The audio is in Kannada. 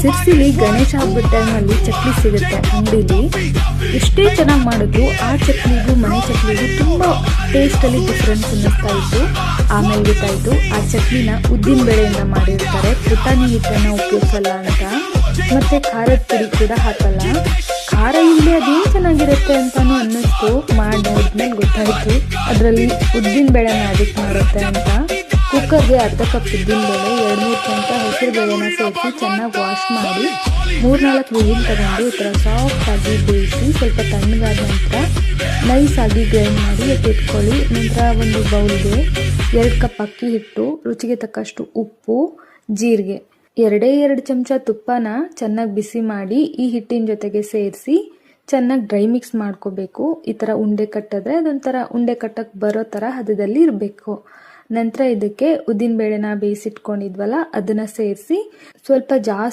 ಸಿರ್ಸಿಲಿ ಗಣೇಶ ಹಬ್ಬದ ಟೈಮಲ್ಲಿ ಚಕ್ಲಿ ಸಿಗುತ್ತೆ ಅಂಗಡಿಲಿ. ಎಷ್ಟೇ ಚೆನ್ನಾಗಿ ಮಾಡಿದ್ರು ಆ ಚಕ್ಲಿಗೂ ಮನೆ ಚಕ್ಲಿಗೂ ತುಂಬ ಟೇಸ್ಟಲ್ಲಿ ಡಿಫ್ರೆನ್ಸ್ ಅನ್ನಿಸ್ತಾ ಇತ್ತು. ಆಮೇಲೆ ಗೊತ್ತಾಯಿತು ಆ ಚಕ್ಲಿನ ಉದ್ದಿನ ಬೇಳೆಯಿಂದ ಮಾಡಿರ್ತಾರೆ, ಪುಟಾಣಿ ಹಿಟ್ಟನ್ನು ಉಪಯೋಗಿಸಲ್ಲ ಅಂತ. ಮತ್ತು ಖಾರದ ಪುಡಿ ಕೂಡ ಹಾಕಲ್ಲ. ಖಾರ ಇಲ್ಲದೆ ಅದೇನು ಚೆನ್ನಾಗಿರುತ್ತೆ ಅಂತಾನು ಅನ್ನಿಸ್ತು. ಮಾಡಿ ನೋಡಿದ್ಮೇಲೆ ಗೊತ್ತಾಯಿತು ಅದರಲ್ಲಿ ಉದ್ದಿನ ಬೇಳೆನ ಅದಕ್ಕೆ ಮಾಡುತ್ತೆ ಅಂತ. ಕುಕ್ಕರ್ಗೆ ಅರ್ಧ ಕಪ್ ಉದ್ದಿನ ಬೇಳೆ, 2-3 ಚಮಚ ಹೆಸರು ಬೇಳೆನ ಸೇರಿಸಿ ಚೆನ್ನಾಗಿ ವಾಶ್ ಮಾಡಿ 3-4 ವಿಜಿಲ್ ತಗೊಂಡು ಈ ಥರ ಸಾಫ್ಟಾಗಿ ಬೇಯಿಸಿ ಸ್ವಲ್ಪ ತಣ್ಣಗಾದ ನಂತರ ನೈಸಾಗಿ ಗ್ರೈಂಡ್ ಮಾಡಿ ಎತ್ತಿಟ್ಕೊಳ್ಳಿ. ನಂತರ ಒಂದು ಬೌಲ್ಗೆ 2 ಕಪ್ ಅಕ್ಕಿ ಹಿಟ್ಟು, ರುಚಿಗೆ ತಕ್ಕಷ್ಟು ಉಪ್ಪು, ಜೀರಿಗೆ, 2 ಚಮಚ ತುಪ್ಪನ ಚೆನ್ನಾಗಿ ಬಿಸಿ ಮಾಡಿ ಈ ಹಿಟ್ಟಿನ ಜೊತೆಗೆ ಸೇರಿಸಿ ಚೆನ್ನಾಗಿ ಡ್ರೈ ಮಿಕ್ಸ್ ಮಾಡ್ಕೋಬೇಕು. ಈ ಥರ ಉಂಡೆ ಕಟ್ಟಿದ್ರೆ ಅದೊಂಥರ ಉಂಡೆ ಕಟ್ಟಕ್ಕೆ ಬರೋ ಥರ ಹದದಲ್ಲಿ ಇರಬೇಕು. ನಂತರ ಇದಕ್ಕೆ ಉದ್ದಿನ ಬೇಳೆನ ಬೇಯಿಸಿಟ್ಕೊಂಡಿದ್ವಲ್ಲ ಅದನ್ನು ಸೇರಿಸಿ ಸ್ವಲ್ಪ ಜಾಸ್ತಿ